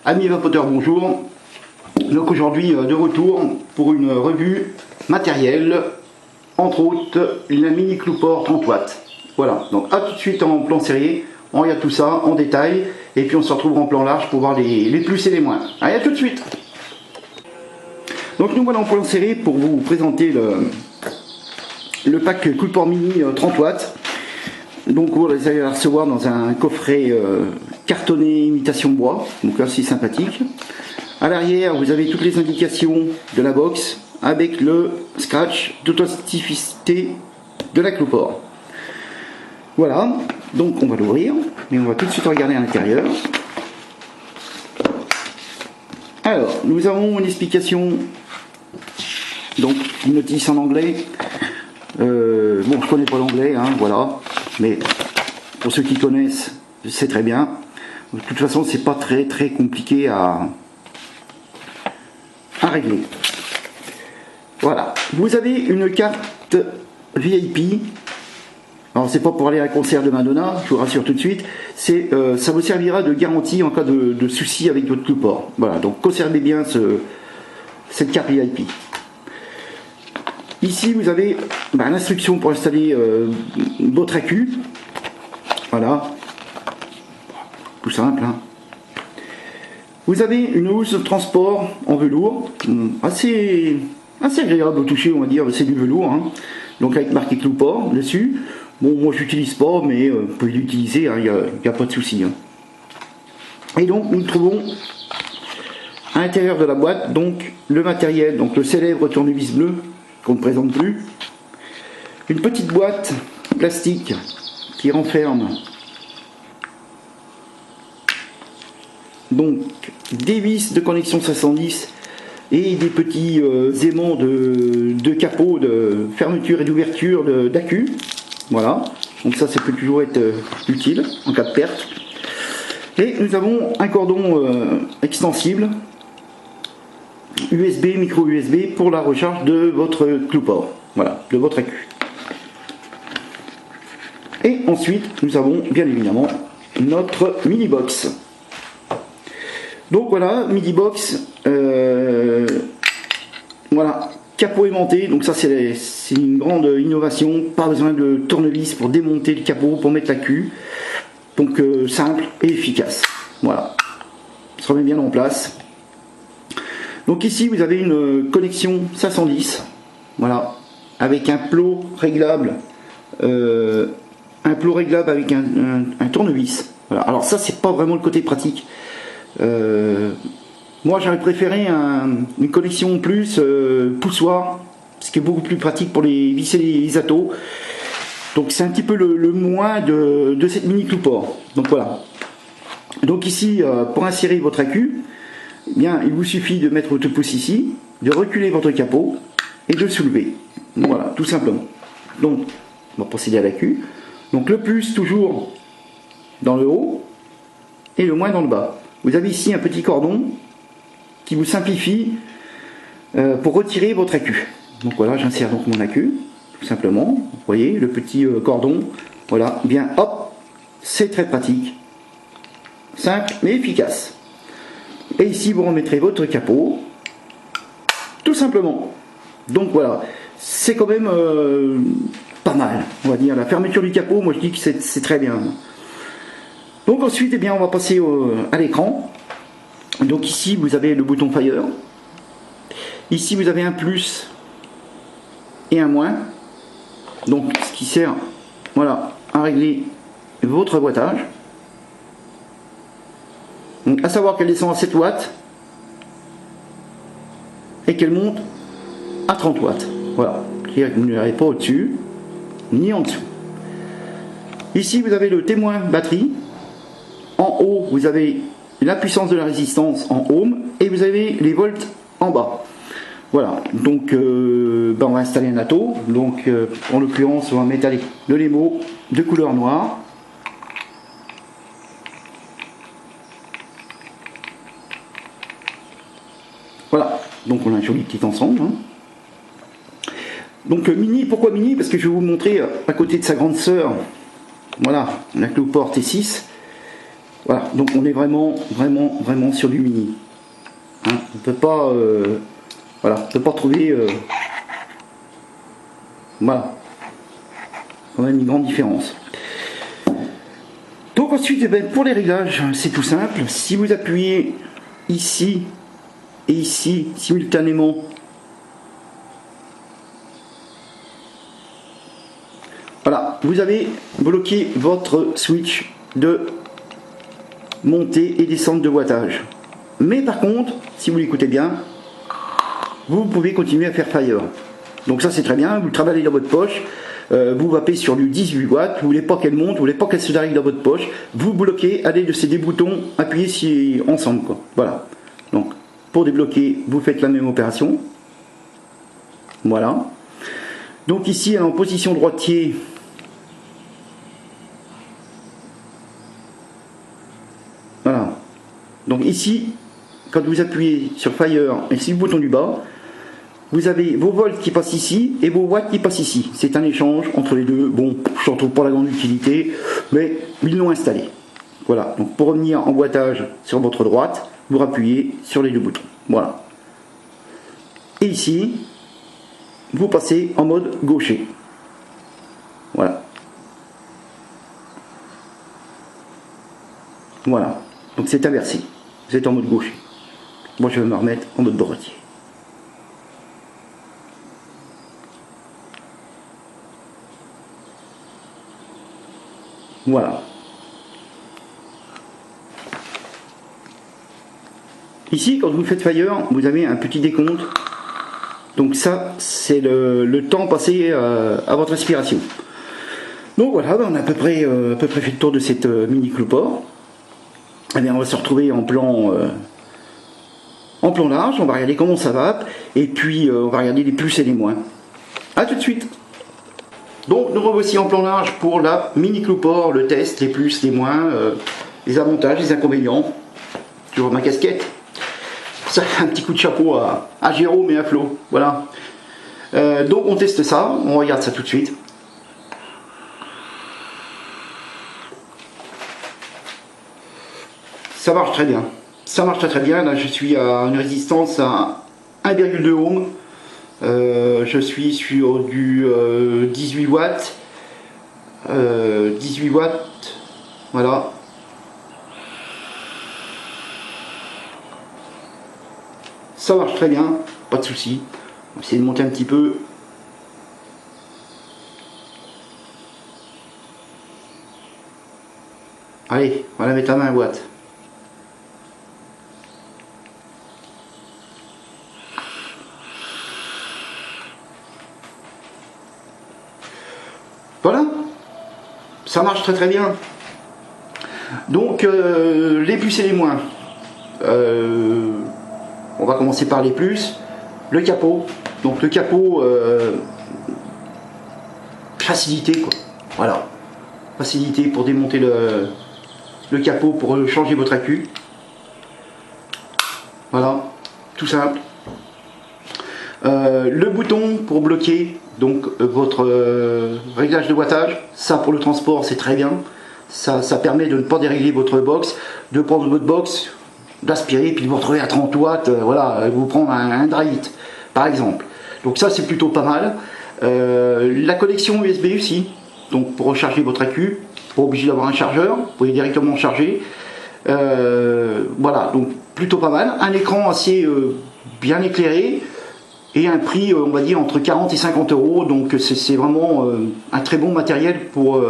Amis vapoteurs, bonjour. Donc aujourd'hui de retour pour une revue matérielle, entre autres la mini Cloupor 30 watts. Voilà, donc à tout de suite en plan serré, on regarde tout ça en détail et puis on se retrouve en plan large pour voir les plus et les moins. Allez, à tout de suite. Donc nous voilà en plan serré pour vous présenter le pack Cloupor mini 30 watts. Donc vous allez la recevoir dans un coffret cartonné imitation bois, donc assez sympathique. À l'arrière, vous avez toutes les indications de la box avec le scratch d'authenticité de la Cloupor. Voilà, donc on va l'ouvrir, mais on va tout de suite regarder à l'intérieur. Alors, nous avons une explication, donc une notice en anglais. Bon, je connais pas l'anglais, hein, voilà, mais pour ceux qui connaissent, c'est très bien. De toute façon, c'est pas très compliqué à régler. Voilà, vous avez une carte VIP. Alors c'est pas pour aller à un concert de Madonna, je vous rassure tout de suite. C'est ça vous servira de garantie en cas de souci avec votre Cloupor. Voilà, donc conservez bien cette carte VIP. Ici, vous avez l'instruction pour installer votre accu. Voilà. Tout simple. Hein. Vous avez une housse de transport en velours. Assez agréable au toucher, on va dire. C'est du velours. Hein. Donc avec marqué Cloupor dessus. Bon, moi, je n'utilise pas, mais vous pouvez l'utiliser. Il n'y a pas de souci. Hein. Et donc, nous trouvons à l'intérieur de la boîte donc le matériel, donc le célèbre tournevis bleu qu'on ne présente plus, une petite boîte plastique qui renferme donc des vis de connexion 510 et des petits aimants de capot de fermeture et d'ouverture d'accu. Voilà, donc ça peut toujours être utile en cas de perte. Et nous avons un cordon extensible USB, micro USB pour la recharge de votre Cloupor, voilà, de votre accu. Et ensuite, nous avons bien évidemment notre mini box. Donc voilà, mini box, voilà, capot aimanté. Donc ça c'est une grande innovation. Pas besoin de tournevis pour démonter le capot, pour mettre l'accu. Donc simple et efficace. Voilà, ça se remet bien en place. Donc ici vous avez une connexion 510, voilà, avec un plot réglable, avec un tournevis. Voilà. Alors ça c'est pas vraiment le côté pratique. Moi j'aurais préféré une connexion plus poussoir, ce qui est beaucoup plus pratique pour les visser les atos. Donc c'est un petit peu le moins de cette mini Cloupor. Donc voilà. Donc ici pour insérer votre accu, eh bien, il vous suffit de mettre votre pouce ici, de reculer votre capot et de soulever. Voilà, tout simplement. Donc, on va procéder à l'accu. Donc le plus toujours dans le haut et le moins dans le bas. Vous avez ici un petit cordon qui vous simplifie pour retirer votre accu. Donc voilà, j'insère donc mon accu, tout simplement. Vous voyez, le petit cordon. Voilà, bien, hop, c'est très pratique. Simple mais efficace. Et ici vous remettrez votre capot, tout simplement. Donc voilà, c'est quand même pas mal, on va dire. La fermeture du capot, moi je dis que c'est très bien. Donc ensuite, eh bien, on va passer à l'écran. Donc ici vous avez le bouton Fire. Ici vous avez un plus et un moins. Donc ce qui sert, voilà, à régler votre boîtage. Donc, à savoir qu'elle descend à 7 watts et qu'elle monte à 30 watts. Voilà. C'est-à-dire que vous n'irez pas au-dessus ni en dessous. Ici, vous avez le témoin batterie. En haut, vous avez la puissance de la résistance en ohm et vous avez les volts en bas. Voilà. Donc, on va installer un ato. Donc, en l'occurrence, on va mettre de l'émo de couleur noire. Voilà, donc on a un joli petit ensemble. Hein. Donc mini, pourquoi mini? Parce que je vais vous montrer à côté de sa grande sœur, voilà, la Cloupor T6, Voilà, donc on est vraiment sur du mini. Hein, on peut pas, voilà, on peut pas trouver, voilà, quand même une grande différence. Donc ensuite, eh ben, pour les réglages, c'est tout simple. Si vous appuyez ici et ici simultanément, voilà, vous avez bloqué votre switch de montée et descente de wattage. Mais par contre, si vous l'écoutez bien, vous pouvez continuer à faire fire. Donc ça c'est très bien, vous le travaillez dans votre poche, vous vappez sur du 18 watts, vous voulez pas qu'elle monte, vous voulez pas qu'elle se dirige dans votre poche, vous bloquez à l'aide de ces deux boutons, appuyez ensemble quoi. Voilà. Donc pour débloquer, vous faites la même opération. Voilà. Donc ici en position droitier, voilà. Donc ici, quand vous appuyez sur Fire et sur le bouton du bas, vous avez vos volts qui passent ici et vos watts qui passent ici. C'est un échange entre les deux. Bon, je ne retrouve pas la grande utilité, mais ils l'ont installé. Voilà. Donc pour revenir en wattage sur votre droite, vous appuyez sur les deux boutons. Voilà. Et ici, vous passez en mode gaucher. Voilà. Voilà. Donc c'est inversé. Vous êtes en mode gaucher. Moi je vais me remettre en mode droitier. Voilà. Ici, quand vous faites fire, vous avez un petit décompte. Donc ça, c'est le temps passé à votre respiration. Donc voilà, on a à peu près fait le tour de cette mini cloport. Eh bien, on va se retrouver en plan large, on va regarder comment ça va, et puis on va regarder les plus et les moins. A tout de suite. Donc nous revoici en plan large pour la mini cloport, le test, les plus, les moins, les avantages, les inconvénients. Toujours ma casquette. Ça fait un petit coup de chapeau à Jérôme et à Flo. Voilà. Donc on teste ça, on regarde ça tout de suite. Ça marche très bien. Ça marche très bien. Là, je suis à une résistance à 1,2 ohm. Je suis sur du 18 watts. 18 watts. Voilà. Ça marche très bien. Pas de souci. On va essayer de monter un petit peu. Allez, on va la mettre à 20 watts. Voilà, ça marche très bien. Donc les plus et les moins. On va commencer par les plus. Le capot. Donc le capot, facilité quoi. Voilà, facilité pour démonter le capot, pour changer votre accu. Voilà, tout simple. Le bouton pour bloquer donc votre réglage de wattage, ça pour le transport c'est très bien, ça permet de ne pas dérégler votre box, de prendre votre box, d'aspirer puis de vous retrouver à 30 watts, voilà, vous prendre un drive par exemple. Donc ça c'est plutôt pas mal. La connexion USB aussi, donc pour recharger votre accu, pas obligé d'avoir un chargeur, vous pouvez directement charger. Voilà, donc plutôt pas mal. Un écran assez bien éclairé. Et un prix, on va dire, entre 40 et 50 euros. Donc c'est vraiment un très bon matériel pour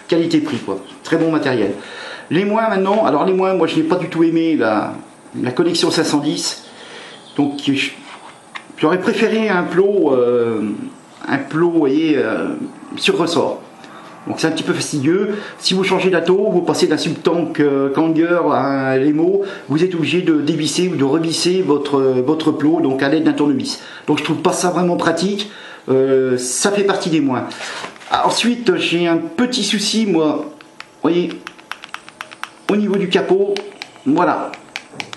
qualité-prix, quoi. Très bon matériel. Les moins maintenant, alors les moins, moi je n'ai pas du tout aimé la connexion 510. Donc j'aurais préféré un plot, vous voyez, sur ressort. Donc c'est un petit peu fastidieux. Si vous changez d'atto, vous passez d'un subtank Kanger à un Lemo, vous êtes obligé de dévisser ou de revisser votre plot, donc à l'aide d'un tournevis. Donc je trouve pas ça vraiment pratique. Ça fait partie des moins. Ensuite, j'ai un petit souci, moi. Vous voyez, au niveau du capot, voilà,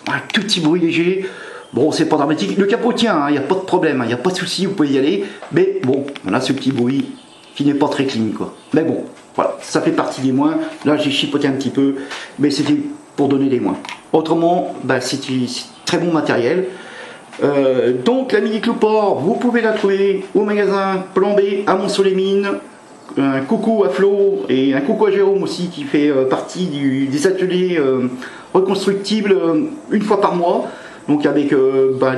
un tout petit bruit léger. Bon, c'est pas dramatique. Le capot tient, il n'y a pas de problème, il n'y a pas de souci, vous pouvez y aller. Mais bon, on a ce petit bruit qui n'est pas très clean, quoi. Mais bon, Voilà, ça fait partie des moins. Là, j'ai chipoté un petit peu, mais c'était pour donner des moins. Autrement, bah, c'est très bon matériel. Donc la mini Clouport, vous pouvez la trouver au magasin Plan B à Mont-sur-les-Mines. Un coucou à Flo et un coucou à Jérôme aussi qui fait partie des ateliers reconstructibles une fois par mois. Donc avec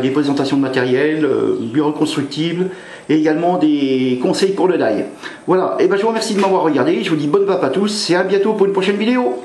des présentations de matériel, du reconstructible et également des conseils pour le die. Voilà, et ben je vous remercie de m'avoir regardé, je vous dis bonne vape à tous et à bientôt pour une prochaine vidéo.